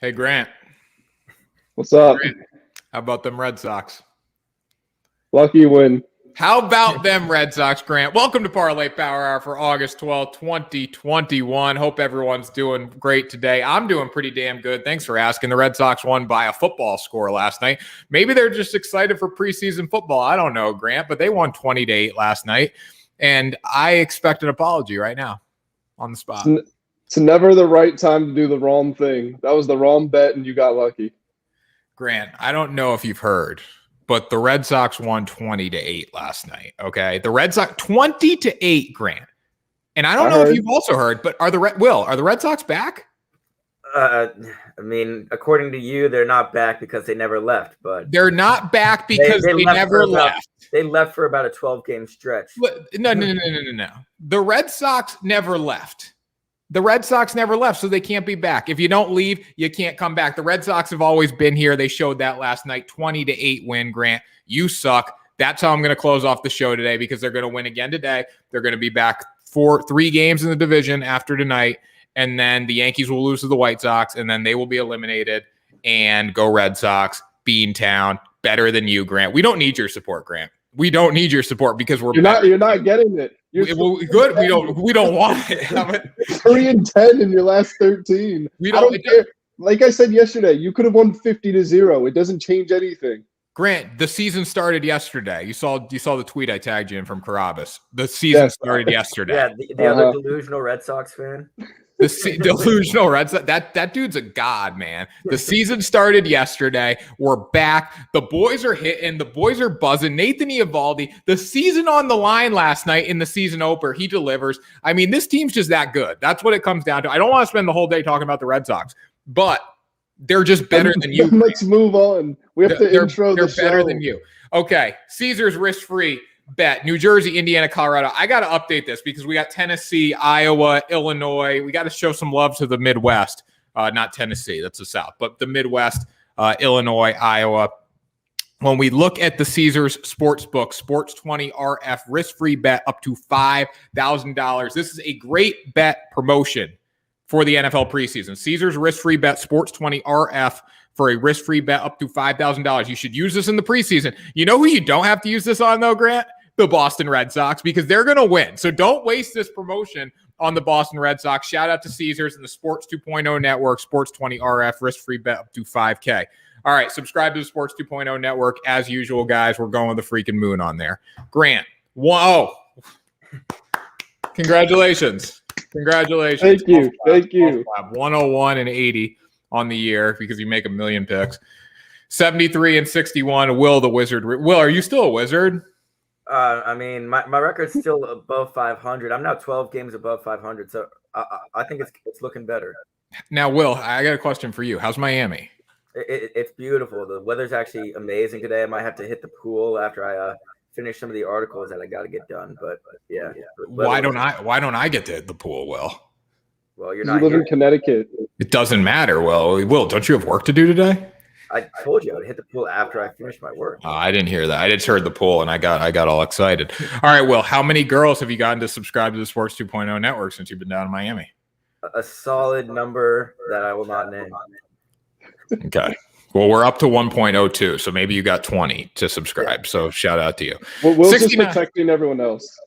Hey, Grant. What's up? Grant, how about them Red Sox? Lucky win. How about them Red Sox, Grant? Welcome to Parlay Power Hour for August 12th, 2021. Hope everyone's doing great today. I'm doing pretty damn good. Thanks for asking. The Red Sox won by a football score last night. Maybe they're just excited for preseason football. I don't know, Grant, but they won 20-8 last night, and I expect an apology right now on the spot. It's never the right time to do the wrong thing. That was the wrong bet, and you got lucky. Grant, I don't know if you've heard, but the Red Sox won 20-8 last night. Okay, the Red Sox 20-8, Grant. And I don't know if you've also heard, but are the Red Sox back? I mean, according to you, they're not back because they never left. But they're not back because they never left. They left for about a 12-game stretch. No. The Red Sox never left. The Red Sox never left, so they can't be back. If you don't leave, you can't come back. The Red Sox have always been here. They showed that last night. 20-8 win, Grant. You suck. That's how I'm going to close off the show today because they're going to win again today. They're going to be back for 3 games in the division after tonight, and then the Yankees will lose to the White Sox, and then they will be eliminated. And go Red Sox, Beantown, better than you, Grant. We don't need your support, Grant. We don't need your support because we're you're not getting it. Good. We don't want it. 3-10 in your last 13. I don't care. Like I said yesterday, you could have won 50-0. It doesn't change anything. Grant, the season started yesterday. You saw the tweet I tagged you in from Carabas. The season started yesterday. Yeah, the other delusional Red Sox fan. Delusional Red Sox. That dude's a god, man. The season started yesterday. We're back. The boys are hitting. The boys are buzzing. Nathan Eovaldi, the season on the line last night in the season opener. He delivers. I mean, this team's just that good. That's what it comes down to. I don't want to spend the whole day talking about the Red Sox, but they're just better than you. Let's move on. We have to intro the show. They're better than you. Okay, Caesars risk-free bet. New Jersey, Indiana, Colorado. I got to update this because we got Tennessee, Iowa, Illinois. We got to show some love to the Midwest. Not Tennessee, that's the South, but the Midwest, Illinois, Iowa. When we look at the Caesars Sportsbook, Sports 20 RF, risk-free bet up to $5,000. This is a great bet promotion for the NFL preseason. Caesars risk-free bet, Sports 20 RF, for a risk-free bet up to $5,000. You should use this in the preseason. You know who you don't have to use this on, though, Grant? The Boston Red Sox, because they're going to win. So don't waste this promotion on the Boston Red Sox. Shout out to Caesars and the Sports 2.0 Network, Sports 20 RF, risk-free bet up to $5K. All right, subscribe to the Sports 2.0 Network. As usual, guys, we're going the freaking moon on there. Grant, whoa. Congratulations. Thank you. 101 and 80 on the year because you make a million picks. 73 and 61. Will the Wizard? Will, are you still a Wizard? I mean, my record's still above 500. I'm now 12 games above 500, so I think it's looking better. Now, Will, I got a question for you. How's Miami? It's beautiful. The weather's actually amazing today. I might have to hit the pool after I finish some of the articles that I got to get done. But yeah. Why don't I get to hit the pool, Will? Well, you're not. You live in Connecticut. It doesn't matter. Well, Will, don't you have work to do today? I told you I would hit the pool after I finish my work. I didn't hear that. I just heard the pool and I got all excited. All right, Will, how many girls have you gotten to subscribe to the Sports 2.0 Network since you've been down in Miami? A solid number that I will not name. Okay. Well, we're up to 1.02, so maybe you got 20 to subscribe. So shout out to you. Well, Will's just protecting everyone else.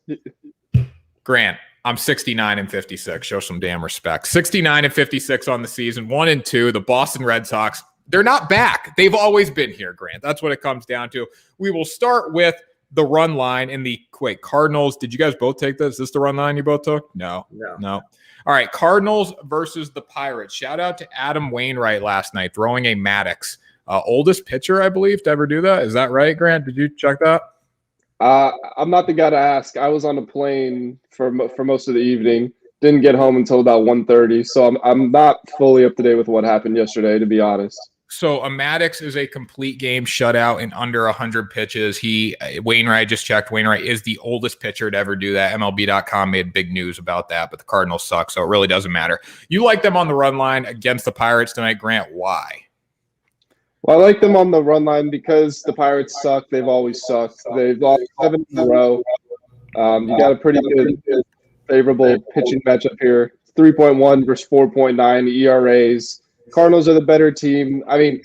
Grant, I'm 69 and 56. Show some damn respect. 69 and 56 on the season. 1 and 2. The Boston Red Sox, they're not back. They've always been here, Grant. That's what it comes down to. We will start with the run line in the Cardinals. Did you guys both take this? Is this the run line you both took? No. All right, Cardinals versus the Pirates. Shout out to Adam Wainwright last night throwing a Maddox. Oldest pitcher, I believe, to ever do that. Is that right, Grant? Did you check that? I'm not the guy to ask. I was on a plane for most of the evening. Didn't get home until about 1:30, so I'm not fully up to date with what happened yesterday, to be honest. So a Maddox is a complete game shutout in under 100 pitches. Wainwright just checked. Wainwright is the oldest pitcher to ever do that. MLB.com made big news about that, but the Cardinals suck, so it really doesn't matter. You like them on the run line against the Pirates tonight, Grant. Why? Well, I like them on the run line because the Pirates suck. They've always sucked. They've lost 7 in a row. You got a pretty good, favorable pitching matchup here. 3.1 versus 4.9 ERAs. Cardinals are the better team. I mean,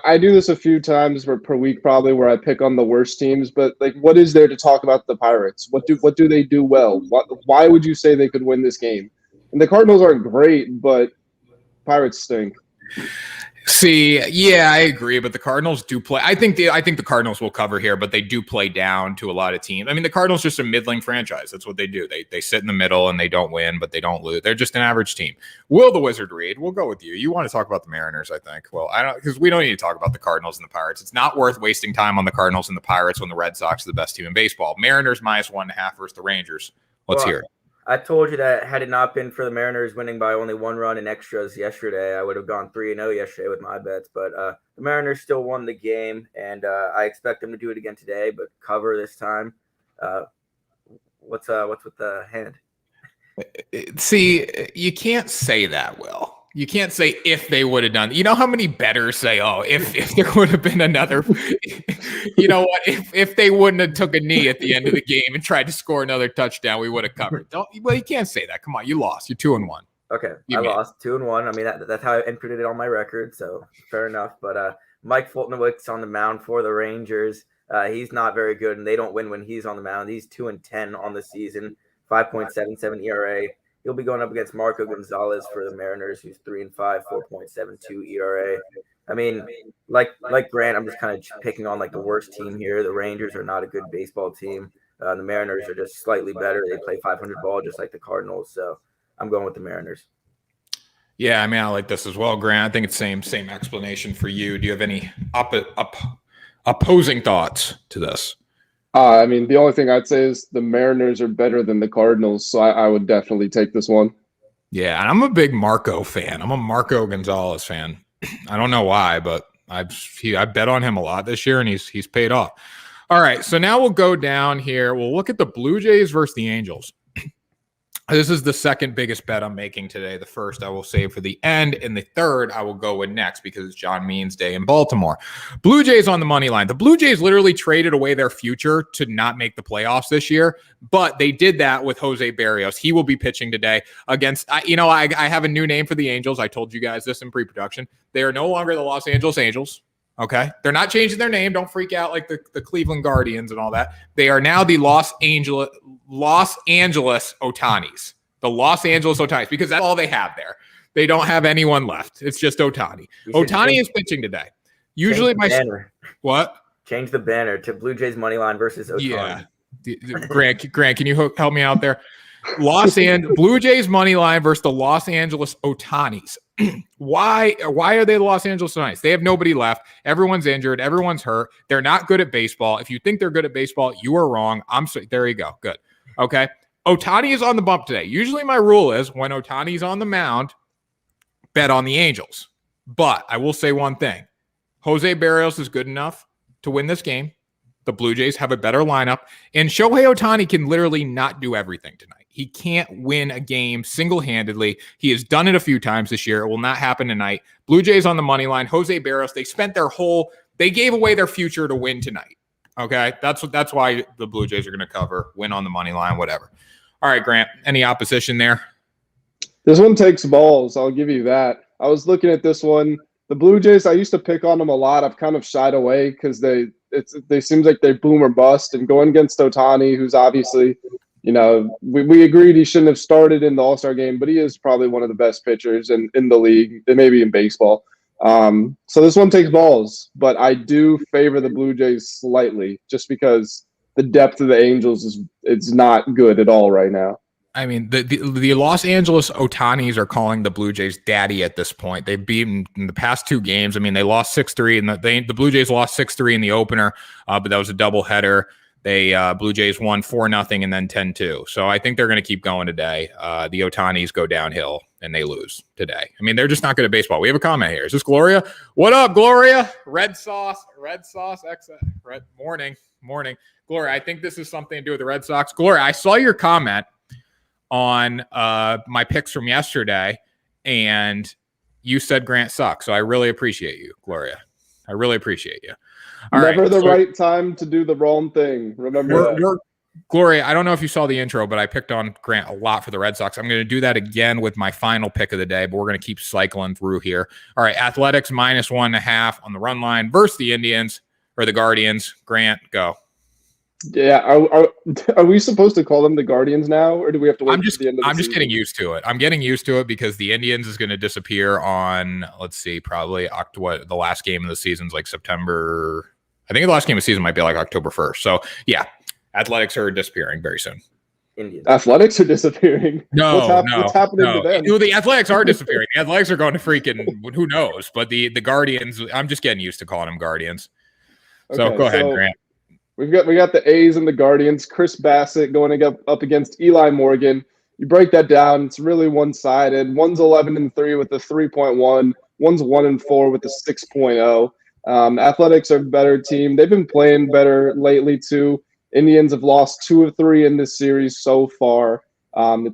I do this a few times per week probably where I pick on the worst teams, but like what is there to talk about the Pirates? What do they do well? Why would you say they could win this game? And the Cardinals aren't great, but Pirates stink. See, yeah, I agree, but the Cardinals do play. I think the Cardinals will cover here, but they do play down to a lot of teams. I mean, the Cardinals just a middling franchise. That's what they do. They sit in the middle and they don't win, but they don't lose. They're just an average team. Will the Wizard read? We'll go with you. You want to talk about the Mariners, I think. Well, I don't, because we don't need to talk about the Cardinals and the Pirates. It's not worth wasting time on the Cardinals and the Pirates when the Red Sox are the best team in baseball. Mariners -1.5 versus the Rangers. Let's hear it. I told you that had it not been for the Mariners winning by only 1 run in extras yesterday, I would have gone 3-0 yesterday with my bets. But the Mariners still won the game, and I expect them to do it again today, but cover this time. What's with the hand? See, you can't say that, Will. You can't say if they would have done. You know how many bettors say, "Oh, if there would have been another." You know what? If they wouldn't have took a knee at the end of the game and tried to score another touchdown, we would have covered. Well, you can't say that. Come on, you lost. You're 2-1. Okay, I lost 2-1. I mean, that's how I entered it on my record, so fair enough. But Mike Fultonwick's on the mound for the Rangers. He's not very good, and they don't win when he's on the mound. He's 2-10 on the season, 5.77 ERA. He'll be going up against Marco Gonzalez for the Mariners, who's 3-5, 4.72 ERA. I mean, like Grant, I'm just kind of picking on like the worst team here. The Rangers are not a good baseball team. The Mariners are just slightly better. They play 500 ball just like the Cardinals. So I'm going with the Mariners. Yeah, I mean, I like this as well, Grant. I think it's same explanation for you. Do you have any opposing thoughts to this? I mean, the only thing I'd say is the Mariners are better than the Cardinals, so I would definitely take this one. Yeah, and I'm a big Marco fan. I'm a Marco Gonzalez fan. I don't know why, but I bet on him a lot this year, and he's paid off. All right, so now we'll go down here. We'll look at the Blue Jays versus the Angels. This is the second biggest bet I'm making today. The first I will save for the end, and the third I will go with next because it's John Means Day in Baltimore. Blue Jays on the money line. The Blue Jays literally traded away their future to not make the playoffs this year, but they did that with Jose Barrios. He will be pitching today against, I have a new name for the Angels. I told you guys this in pre-production. They are no longer the Los Angeles Angels. Okay. They're not changing their name. Don't freak out like the Cleveland Guardians and all that. They are now the Los Angeles Otanis. The Los Angeles Otanis, because that's all they have there. They don't have anyone left. It's just Otani. Otani is pitching today. Usually what? Change the banner to Blue Jays money line versus Otani. Yeah. Grant, can you help me out there? Blue Jays money line versus the Los Angeles Otanis. Why are they the Los Angeles Otanis? They have nobody left. Everyone's injured. Everyone's hurt. They're not good at baseball. If you think they're good at baseball, you are wrong. There you go. Good. Okay. Otani is on the bump today. Usually my rule is when Otani's on the mound, bet on the Angels. But I will say one thing. Jose Barrios is good enough to win this game. The Blue Jays have a better lineup. And Shohei Ohtani can literally not do everything tonight. He can't win a game single-handedly. He has done it a few times this year. It will not happen tonight. Blue Jays on the money line. Jose Barrios, they gave away their future to win tonight. Okay? That's why the Blue Jays are going to cover, win on the money line, whatever. All right, Grant, any opposition there? This one takes balls. I'll give you that. I was looking at this one. The Blue Jays, I used to pick on them a lot. I've kind of shied away because they seem like they boom or bust. And going against Otani, who's obviously, we agreed he shouldn't have started in the All-Star game, but he is probably one of the best pitchers in the league, maybe in baseball. So this one takes balls, but I do favor the Blue Jays slightly just because the depth of the Angels it's not good at all right now. I mean, the Los Angeles Otanis are calling the Blue Jays daddy at this point. They've beaten in the past 2 games. I mean, they lost 6-3, and the Blue Jays lost 6-3 in the opener, but that was a doubleheader. Blue Jays won 4-0 and then 10-2. So I think they're going to keep going today. The Otanis go downhill and they lose today. I mean, they're just not good at baseball. We have a comment here. Is this Gloria? What up, Gloria? Red sauce, morning. Gloria, I think this is something to do with the Red Sox. Gloria, I saw your comment on my picks from yesterday, and you said Grant sucks. So I really appreciate you, Gloria. I really appreciate you. Never the right time to do the wrong thing. Remember that. Gloria, I don't know if you saw the intro, but I picked on Grant a lot for the Red Sox. I'm going to do that again with my final pick of the day, but we're going to keep cycling through here. All right, Athletics -1.5 on the run line versus the Indians or the Guardians. Grant, go. Yeah, are we supposed to call them the Guardians now, or do we have to wait to the end of the season? I'm just getting used to it. I'm getting used to it because the Indians is going to disappear on, let's see, probably October. The last game of the season's like September. I think the last game of the season might be like October 1st. So yeah, Athletics are disappearing very soon. Indians. Athletics are disappearing. What's happening to them? Well, the Athletics are disappearing. The Athletics are going to freaking who knows? But the Guardians, I'm just getting used to calling them Guardians. So Okay, go ahead, Grant. We got the A's and the Guardians. Chris Bassett going up against Eli Morgan. You break that down, it's really one-sided. One's 11-3 with a 3.1. One's 1-4 with a 6.0. Athletics are a better team. They've been playing better lately too. Indians have lost 2 of 3 in this series so far.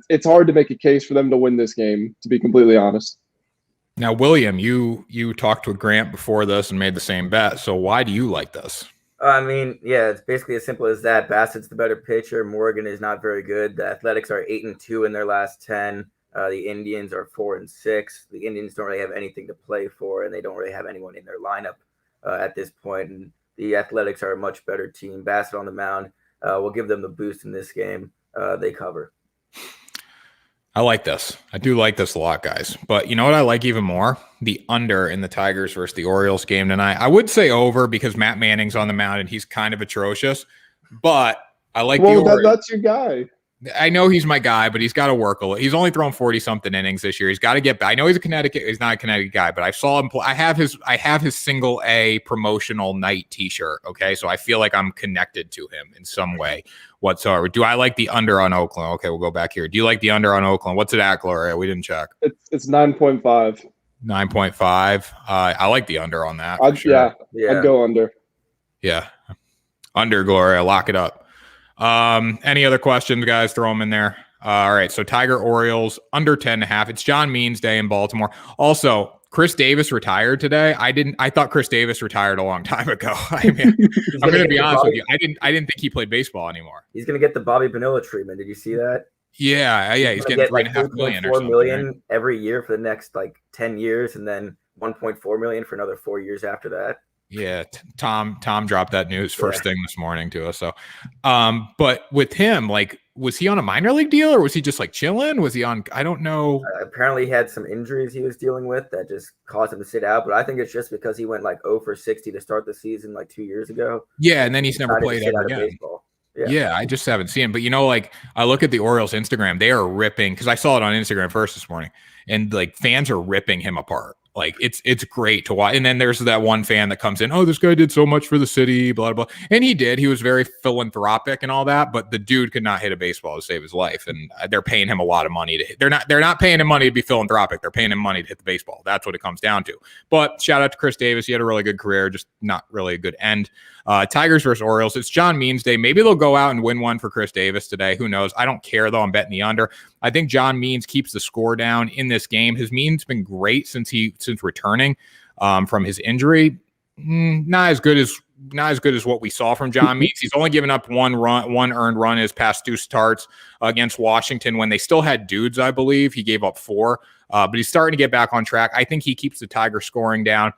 It's hard to make a case for them to win this game, to be completely honest. Now, William, you talked with Grant before this and made the same bet. So why do you like this? I mean, yeah, it's basically as simple as that. Bassett's the better pitcher. Morgan is not very good. The Athletics are 8-2 in their last 10. The Indians are 4-6. The Indians don't really have anything to play for, and they don't really have anyone in their lineup at this point. And the Athletics are a much better team. Bassett on the mound will give them the boost in this game. They cover. I like this. I do like this a lot, guys. But you know what I like even more? The under in the Tigers versus the Orioles game tonight. I would say over because Matt Manning's on the mound and he's kind of atrocious. But I like the Orioles. That's your guy. I know he's my guy, but he's got to work a little. He's only thrown 40-something innings this year. He's got to get back. I know he's not a Connecticut guy, but I saw him play. I have his single A promotional night t-shirt. Okay. So I feel like I'm connected to him in some way whatsoever. Do I like the under on Oakland? Okay, we'll go back here. Do you like the under on Oakland? What's it at, Gloria? We didn't check. It's 9.5. 9.5. I like the under on that. Sure. Yeah, I'd go under. Yeah. Under, Gloria. Lock it up. Any other questions, guys? Throw them in there. All right. So Tiger Orioles under 10.5. It's John Means Day in Baltimore. Also, Chris Davis retired today. I thought Chris Davis retired a long time ago. I mean, I'm going to be honest with you. I didn't think he played baseball anymore. He's going to get the Bobby Bonilla treatment. Did you see that? Yeah. He's getting $3.5 million or something. $4 million every year for the next 10 years, and then $1.4 million for another 4 years after that. Yeah, Tom dropped that news first thing this morning to us. So, but with him, was he on a minor league deal or was he just chilling? Was he on? I don't know. Apparently, he had some injuries he was dealing with that just caused him to sit out. But I think it's just because he went 0 for 60 to start the season 2 years ago. Yeah, and then he's never played ever again. Yeah, I just haven't seen him. But I look at the Orioles Instagram; they are ripping because I saw it on Instagram first this morning, and fans are ripping him apart. It's great to watch. And then there's that one fan that comes in, oh, this guy did so much for the city, blah, blah. And he did. He was very philanthropic and all that, but the dude could not hit a baseball to save his life. And they're paying him a lot of money to hit. They're not paying him money to be philanthropic. They're paying him money to hit the baseball. That's what it comes down to. But shout out to Chris Davis. He had a really good career, just not really a good end. Tigers versus Orioles. It's John Means Day. Maybe they'll go out and win one for Chris Davis today. Who knows? I don't care, though. I'm betting the under. I think John Means keeps the score down in this game. His Means been great since returning from his injury. Not as good as what we saw from John Means. He's only given up one earned run his past 2 starts against Washington when they still had dudes, I believe. He gave up 4, but he's starting to get back on track. I think he keeps the Tiger scoring down.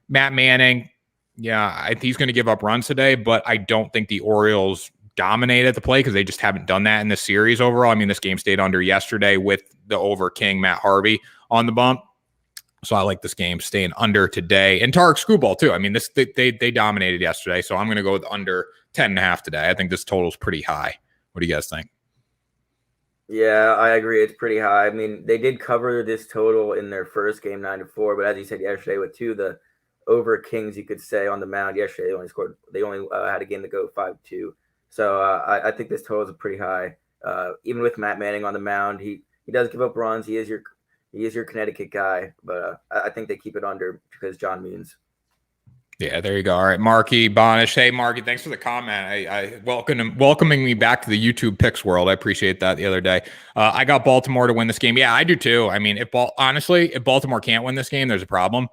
Matt Manning, yeah, he's going to give up runs today, but I don't think the Orioles dominate at the play because they just haven't done that in the series overall. I mean, this game stayed under yesterday with the over king Matt Harvey on the bump. So I like this game staying under today. And Tarek Skubal too. I mean, they dominated yesterday, so I'm going to go with under 10.5 today. I think this total is pretty high. What do you guys think? Yeah, I agree. It's pretty high. I mean, they did cover this total in their first game 9-4, but as you said yesterday, with the over Kings, you could say on the mound yesterday, they only had a game to go 5-2. So I think this total is pretty high. Even with Matt Manning on the mound, he does give up runs. He is your Connecticut guy, but I think they keep it under because John Means. Yeah, there you go. All right, Marky Bonish. Hey, Marky, thanks for the comment. I welcoming me back to the YouTube picks world. I appreciate that the other day. I got Baltimore to win this game. Yeah, I do too. I mean, if Baltimore can't win this game, there's a problem.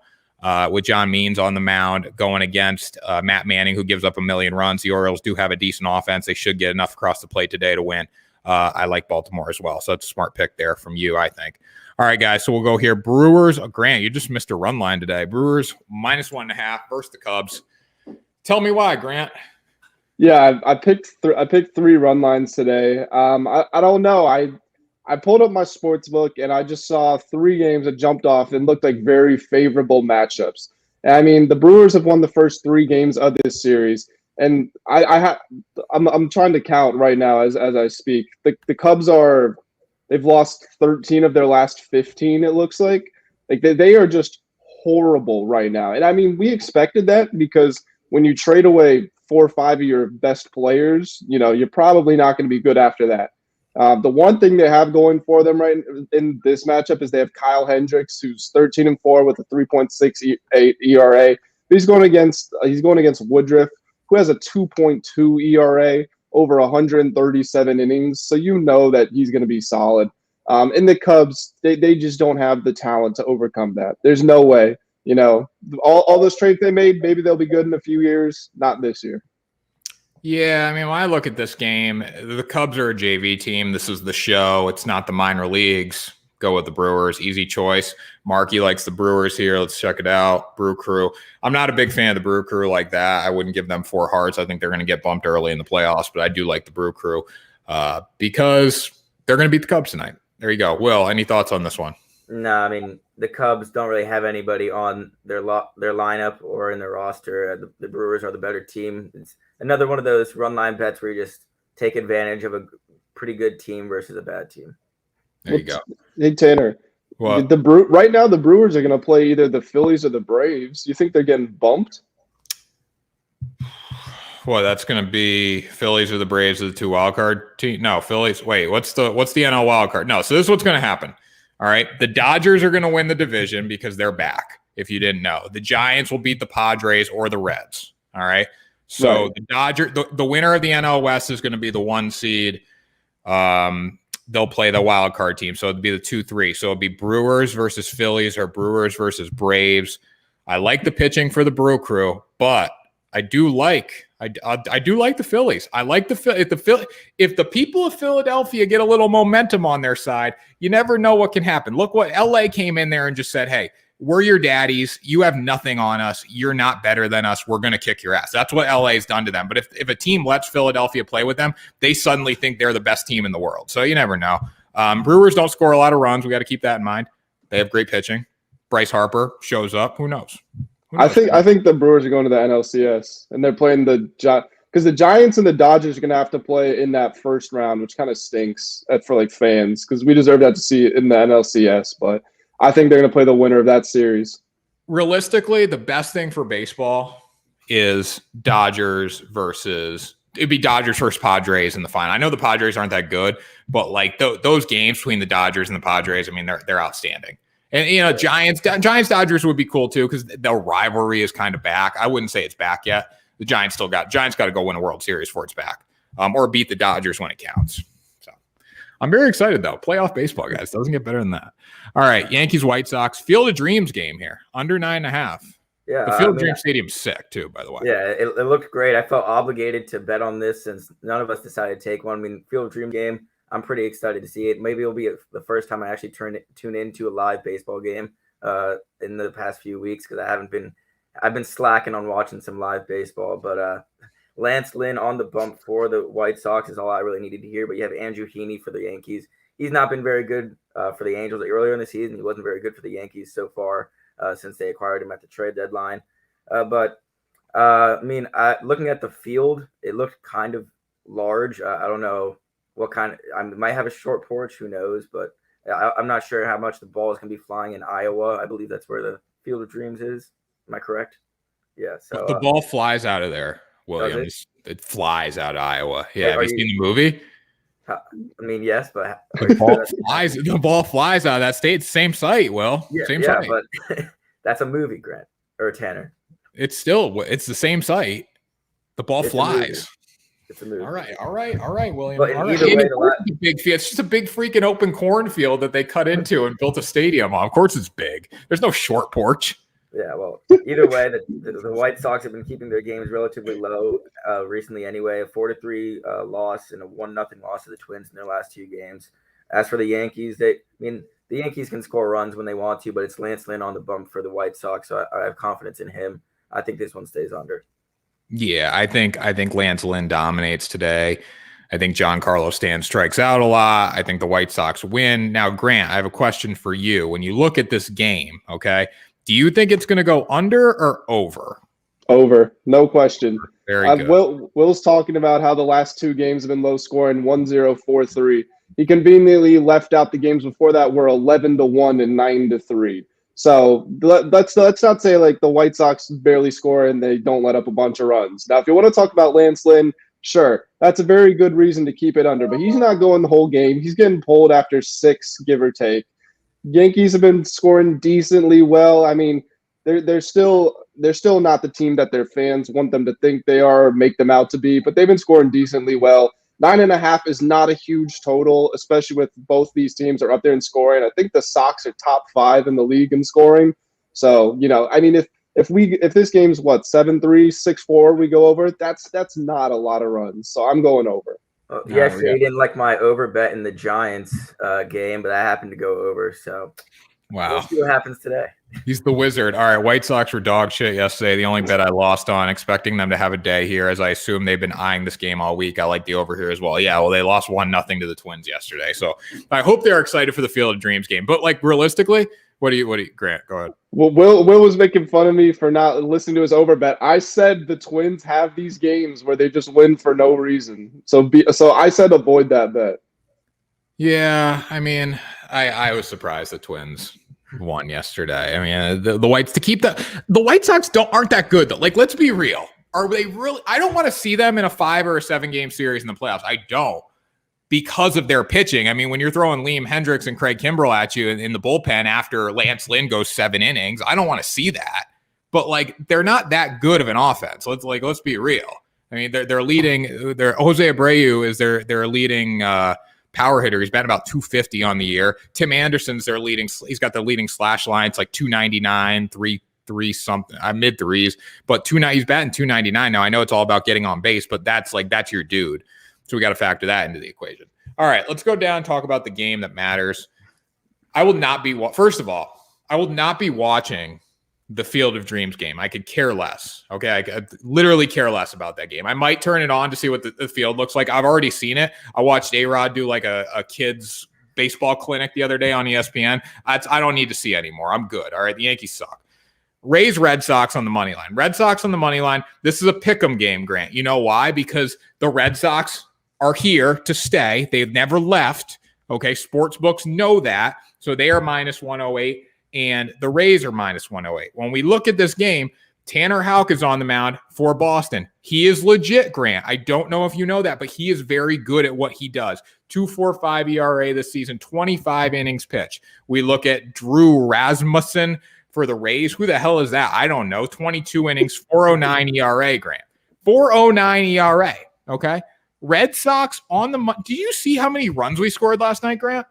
with John Means on the mound going against Matt Manning, who gives up 1 million runs. The Orioles do have a decent offense. They should get enough across the plate today to win. I like Baltimore as well. So that's a smart pick there from you, I think. All right, guys. So we'll go here. Brewers. Oh, Grant, you just missed a run line today. Brewers -1.5 versus the Cubs. Tell me why, Grant. Yeah, I picked 3 run lines today. I don't know. I pulled up my sports book and I just saw 3 games that jumped off and looked like very favorable matchups. And I mean, the Brewers have won the first 3 games of this series, and I'm trying to count right now as I speak. The Cubs they've lost 13 of their last 15. It looks like they are just horrible right now. And I mean, we expected that because when you trade away 4 or 5 of your best players, you're probably not going to be good after that. The one thing they have going for them right in this matchup is they have Kyle Hendricks, who's 13-4 with a 3.68 ERA. He's going against Woodruff, who has a 2.2 ERA over 137 innings. So that he's going to be solid. And the Cubs, they just don't have the talent to overcome that. There's no way. All those trades they made, maybe they'll be good in a few years. Not this year. Yeah, I mean, when I look at this game, the Cubs are a JV team. This is the show. It's not the minor leagues. Go with the Brewers. Easy choice. Marky likes the Brewers here. Let's check it out. Brew Crew. I'm not a big fan of the Brew Crew like that. I wouldn't give them 4 hearts. I think they're going to get bumped early in the playoffs, but I do like the Brew Crew because they're going to beat the Cubs tonight. There you go. Will, any thoughts on this one? No, I mean, the Cubs don't really have anybody on their lineup or in their roster. The Brewers are the better team. It's another one of those run line bets where you just take advantage of a pretty good team versus a bad team. There you go. Hey, Tanner. What? Right now, the Brewers are going to play either the Phillies or the Braves. You think they're getting bumped? Well, that's going to be Phillies or the Braves are the 2 wild card team. No, Phillies. Wait, what's the NL wild card? No, so this is what's going to happen. All right, the Dodgers are going to win the division because they're back. If you didn't know, the Giants will beat the Padres or the Reds. All right, so right. The winner of the NL West is going to be the 1 seed. They'll play the wild card team, so it'd be the 2-3. So it'd be Brewers versus Phillies or Brewers versus Braves. I like the pitching for the Brew Crew, but I do like the Phillies. I like if the people of Philadelphia get a little momentum on their side, you never know what can happen. Look what LA came in there and just said, "Hey, we're your daddies. You have nothing on us. You're not better than us. We're going to kick your ass." That's what LA's done to them. But if a team lets Philadelphia play with them, they suddenly think they're the best team in the world. So you never know. Brewers don't score a lot of runs. We got to keep that in mind. They have great pitching. Bryce Harper shows up. Who knows? I think the Brewers are going to the NLCS, and they're playing because the Giants and the Dodgers are going to have to play in that first round, which kind of stinks for fans because we deserve that to see it in the NLCS. But I think they're going to play the winner of that series. Realistically, the best thing for baseball is Dodgers versus Padres in the final. I know the Padres aren't that good, but those games between the Dodgers and the Padres, I mean, they're outstanding. And Giants Dodgers would be cool too because the rivalry is kind of back. I wouldn't say it's back yet. The Giants got to go win a World Series before it's back, or beat the Dodgers when it counts. So I'm very excited though. Playoff baseball, guys, doesn't get better than that. All right, Yankees White Sox Field of Dreams game here, under 9.5. Yeah, the Field of Dreams Stadium's sick too, by the way. Yeah, it looked great. I felt obligated to bet on this since none of us decided to take one. I mean, Field of Dream game. I'm pretty excited to see it. Maybe it'll be the first time I actually tune into a live baseball game in the past few weeks because I've been slacking on watching some live baseball. But Lance Lynn on the bump for the White Sox is all I really needed to hear. But you have Andrew Heaney for the Yankees. He's not been very good for the Angels earlier in the season. He wasn't very good for the Yankees so far since they acquired him at the trade deadline. Looking at the field, it looked kind of large. I don't know what kind of – I might have a short porch, who knows, but I'm not sure how much the ball is going to be flying in Iowa. I believe that's where the Field of Dreams is. Am I correct? Yeah. So the ball flies out of there, William. It flies out of Iowa. Yeah. Have you seen the movie? I mean, yes, but the ball flies out of that state. Same site, Will. Yeah, same site. But that's a movie, Grant or Tanner. It's the same site. The ball flies. It's a movie. All right, William. But all either right. way, It's a big field. It's just a big freaking open cornfield that they cut into and built a stadium on. Of course, it's big. There's no short porch. Yeah, well, either way, the White Sox have been keeping their games relatively low recently anyway. A 4-3 loss and a 1-0 loss to the Twins in their last 2 games. As for the Yankees, the Yankees can score runs when they want to, but it's Lance Lynn on the bump for the White Sox, so I have confidence in him. I think this one stays under. Yeah, I think Lance Lynn dominates today. I think Giancarlo Stanton strikes out a lot. I think the White Sox win. Now, Grant, I have a question for you. When you look at this game, okay, do you think it's going to go under or over? Over, no question. Very good. Will's talking about how the last 2 games have been low scoring, 1-0, 4-3. He conveniently left out the games before that were 11-1 and 9-3. So let's not say like the White Sox barely score and they don't let up a bunch of runs. Now, if you want to talk about Lance Lynn, sure, that's a very good reason to keep it under. But he's not going the whole game. He's getting pulled after 6, give or take. Yankees have been scoring decently well. I mean, they're still not the team that their fans want them to think they are or make them out to be, but they've been scoring decently well. 9.5 is not a huge total, especially with both these teams are up there in scoring. I think the Sox are top 5 in the league in scoring. So, I mean, if this game's 7-3, 6-4, we go over, that's not a lot of runs. So I'm going over. Yes, you didn't like my over bet in the Giants game, but I happened to go over. So wow, we'll see what happens today. He's the wizard. All right, White Sox were dog shit yesterday. The only bet I lost on, expecting them to have a day here, as I assume they've been eyeing this game all week. I like the over here as well. Yeah, well, they lost 1-0 to the Twins yesterday. So I hope they're excited for the Field of Dreams game. But like realistically, what do you, Grant? Go ahead. Well, Will was making fun of me for not listening to his over bet. I said the Twins have these games where they just win for no reason. So I said avoid that bet. Yeah, I mean, I was surprised the Twins won yesterday. I mean, the Whites to keep the White Sox aren't that good though. Like, let's be real. Are they really? I don't want to see them in a 5 or a 7 game series in the playoffs. I don't, because of their pitching. I mean, when you're throwing Liam Hendricks and Craig Kimbrell at you in the bullpen after Lance Lynn goes 7 innings, I don't want to see that. But like, they're not that good of an offense. Let's be real. I mean, they're leading. Jose Abreu is their leading power hitter. He's batting about 250 on the year. Tim Anderson's their leading. He's got the leading slash line. It's like 299, 3 something, mid threes. But he's batting 299 now. I know it's all about getting on base, but that's your dude. So we got to factor that into the equation. All right, let's go down and talk about the game that matters. First of all, I will not be watching the Field of Dreams game. I could care less. Okay, I could literally care less about that game. I might turn it on to see what the field looks like. I've already seen it. I watched A-Rod do like a kids baseball clinic the other day on ESPN. I don't need to see anymore. I'm good. All right, the Yankees suck. Raise Red Sox on the money line. Red Sox on the money line. This is a pick'em game, Grant. You know why? Because the Red Sox are here to stay. They've never left. Okay, sports books know that. So they are minus 108, and the Rays are minus 108. When we look at this game, Tanner Houck is on the mound for Boston. He is legit, Grant. I don't know if you know that, but he is very good at what he does. 2.45 ERA this season, 25 innings pitched. We look at Drew Rasmussen for the Rays. Who the hell is that? I don't know. 22 innings, 4.09 ERA, Grant. 4.09 ERA, okay? Red Sox on the – did you see how many runs we scored last night, Grant?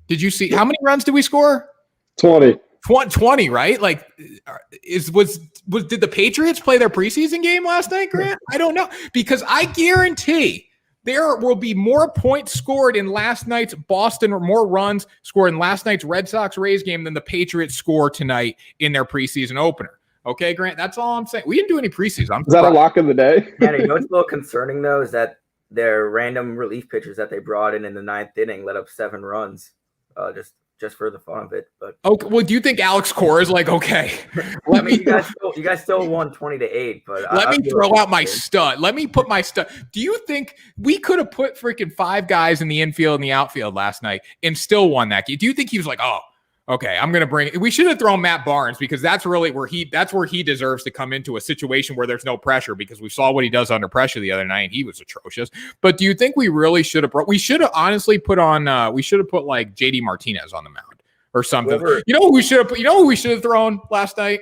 Did you see – how many runs did we score? 20. 20, right? Like, did the Patriots play their preseason game last night, Grant? I don't know. Because I guarantee there will be more points scored in last night's Boston, or more runs scored in last night's Red Sox-Rays game than the Patriots score tonight in their preseason opener. Okay, Grant, that's all I'm saying. We didn't do any preseason. Is that a lock of the day? Yeah, you know what's a little concerning, though, is that their random relief pitchers that they brought in the 9th inning let up 7 runs just for the fun of it. But okay, well, do you think Alex Cora is like, okay, let me you guys still won 20-8, but let me throw out my stud. Let me put my stud. Do you think we could have put freaking 5 guys in the infield and the outfield last night and still won that game? Do you think he was like, oh, okay, I'm going to bring – we should have thrown Matt Barnes, because that's really where he deserves to come into a situation where there's no pressure, because we saw what he does under pressure the other night, and he was atrocious. But do you think we really should have – we should have honestly put on we should have put like JD Martinez on the mound or something. You know who we should have thrown last night?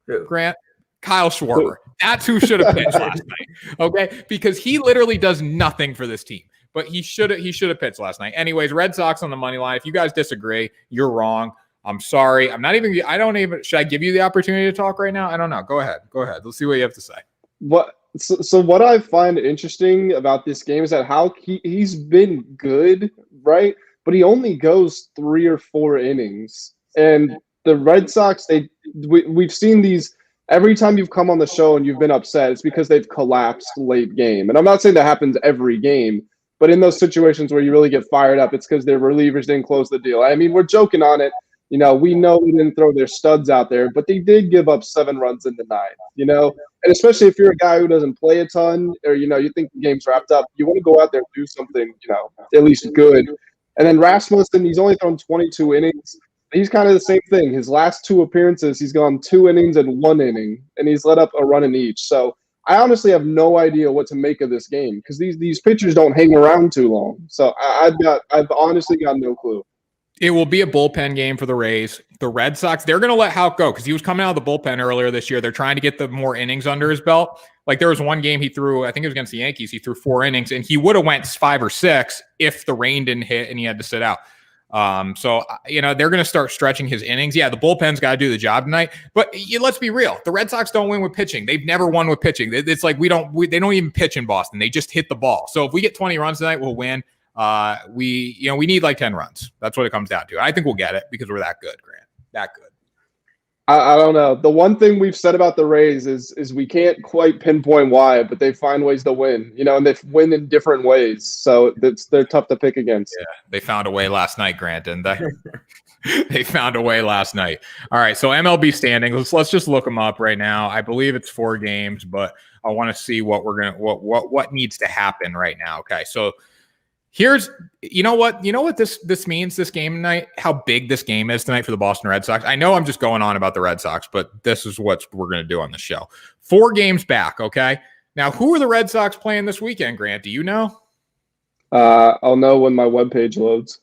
Who? Grant? Kyle Schwarber. That's who should have pitched last night, okay? Because he literally does nothing for this team. But he should have pitched last night. Anyways, Red Sox on the money line. If you guys disagree, you're wrong. I'm sorry. Should I give you the opportunity to talk right now? I don't know. Go ahead. Let's see what you have to say. So what I find interesting about this game is that how he's been good, right? But he only goes 3 or 4 innings. And the Red Sox, we've seen these every time you've come on the show and you've been upset, it's because they've collapsed late game. And I'm not saying that happens every game, but in those situations where you really get fired up, it's because their relievers didn't close the deal. I mean, we're joking on it. We know we didn't throw their studs out there, but they did give up 7 runs in the 9th, and especially if you're a guy who doesn't play a ton or, you think the game's wrapped up, you want to go out there and do something, at least good. And then Rasmussen, he's only thrown 22 innings. He's kind of the same thing. His last 2 appearances, he's gone 2 innings and 1 inning, and he's let up a run in each. So I honestly have no idea what to make of this game because these pitchers don't hang around too long. So I've honestly got no clue. It will be a bullpen game for the Rays. The Red Sox, they're going to let Houck go because he was coming out of the bullpen earlier this year. They're trying to get the more innings under his belt. Like there was one game he threw, I think it was against the Yankees. He threw 4 innings and he would have went 5 or 6 if the rain didn't hit and he had to sit out. So they're going to start stretching his innings. Yeah, the bullpen's got to do the job tonight. But let's be real. The Red Sox don't win with pitching. They've never won with pitching. It's like they don't even pitch in Boston. They just hit the ball. So if we get 20 runs tonight, we'll win. We need like 10 runs. That's what it comes down to. I think we'll get it because we're that good, Grant. That good. I don't know. The one thing we've said about the Rays is we can't quite pinpoint why, but they find ways to win, and they win in different ways. So they're tough to pick against. Yeah, they found a way last night, Grant, didn't they? They found a way last night. All right, so MLB standings. Let's just look them up right now. I believe it's 4 games, but I want to see what what needs to happen right now. Okay, so here's what this means, this game tonight, how big this game is tonight for the Boston Red Sox. I know I'm just going on about the Red Sox, but this is what we're going to do on the show. 4 games back, okay? Now, who are the Red Sox playing this weekend, Grant? Do you know? I'll know when my webpage loads.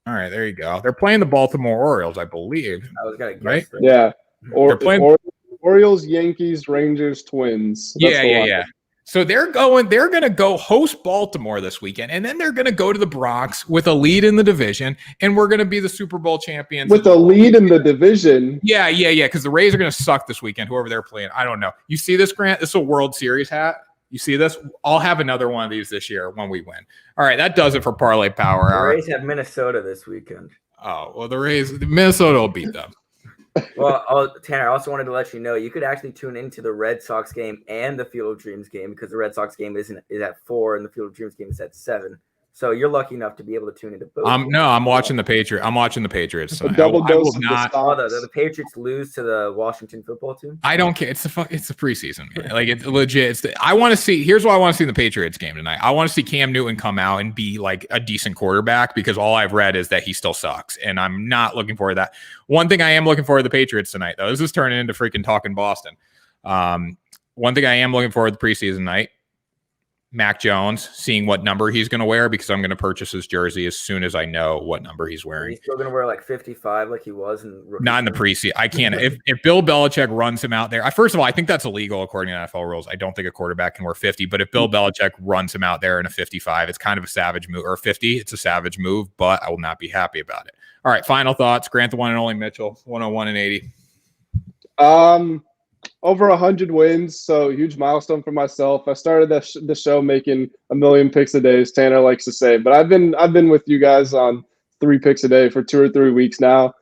All right, there you go. They're playing the Baltimore Orioles, I believe. I was going to guess. Right? That. Yeah. They're playing Orioles, Yankees, Rangers, Twins. Yeah. So they're going to go host Baltimore this weekend, and then they're going to go to the Bronx with a lead in the division, and we're going to be the Super Bowl champions. With a lead in the division? Yeah, because the Rays are going to suck this weekend, whoever they're playing. I don't know. You see this, Grant? This is a World Series hat. You see this? I'll have another one of these this year when we win. All right, that does it for Parlay Power The Hour. Rays have Minnesota this weekend. Oh, well, Minnesota will beat them. Well, Tanner, I also wanted to let you know you could actually tune into the Red Sox game and the Field of Dreams game because the Red Sox game is at 4 and the Field of Dreams game is at 7. So you're lucky enough to be able to tune into both. I'm watching the Patriots. I'm watching the Patriots tonight. Double I will dose of not. The Patriots lose to the Washington football team. I don't care. It's the preseason, man. Like it's legit. I want to see. Here's what I want to see in the Patriots game tonight. I want to see Cam Newton come out and be like a decent quarterback because all I've read is that he still sucks, and I'm not looking forward to that. One thing I am looking forward to the Patriots tonight, though. This is turning into freaking talking Boston. One thing I am looking forward to the preseason night. Mac Jones, seeing what number he's going to wear because I'm going to purchase his jersey as soon as I know what number he's wearing. He's still going to wear like 55 like he was in rookie. Not in the preseason. I can't. If Bill Belichick runs him out there, first of all, I think that's illegal according to NFL rules. I don't think a quarterback can wear 50, but if Bill Belichick runs him out there in a 55, it's kind of a savage move, or 50, it's a savage move, but I will not be happy about it. All right, final thoughts. Grant the one and only Mitchell, 101 and 80. Over 100 wins, so huge milestone for myself. I started the show making 1 million picks a day, as Tanner likes to say. But I've been with you guys on 3 picks a day for 2 or 3 weeks now.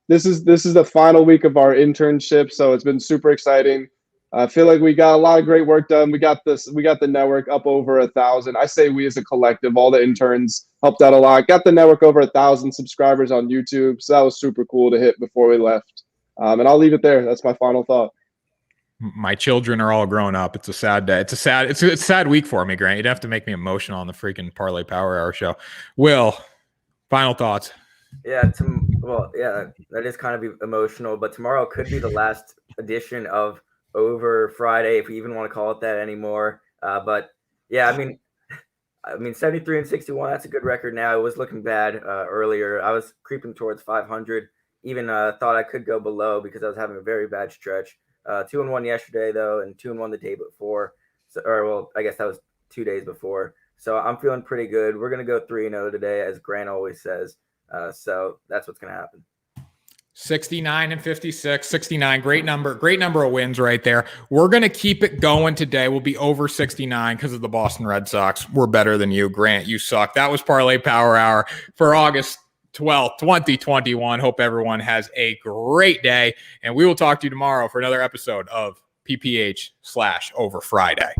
This is the final week of our internship, so it's been super exciting. I feel like we got a lot of great work done. We got the network up over 1,000. I say we as a collective, all the interns helped out a lot. Got the network over 1,000 subscribers on YouTube, so that was super cool to hit before we left. And I'll leave it there. That's my final thought. My children are all grown up. It's a sad day. It's a sad week for me, Grant. You'd have to make me emotional on the freaking Parlay Power Hour show. Will, final thoughts. Yeah, that is kind of emotional, but tomorrow could be the last edition of Over Friday, if we even want to call it that anymore. But yeah, I mean, 73 and 61, that's a good record now. It was looking bad earlier. I was creeping towards 500. Even thought I could go below because I was having a very bad stretch. 2-1 yesterday though, and 2-1 the day before. I guess that was 2 days before. So I'm feeling pretty good. We're gonna go 3-0 today, as Grant always says. So that's what's gonna happen. 69 and 56, 69. Great number of wins right there. We're going to keep it going today. We'll be over 69 because of the Boston Red Sox. We're better than you, Grant. You suck. That was Parlay Power Hour for August 12th, 2021. Hope everyone has a great day. And we will talk to you tomorrow for another episode of PPH/Over Friday.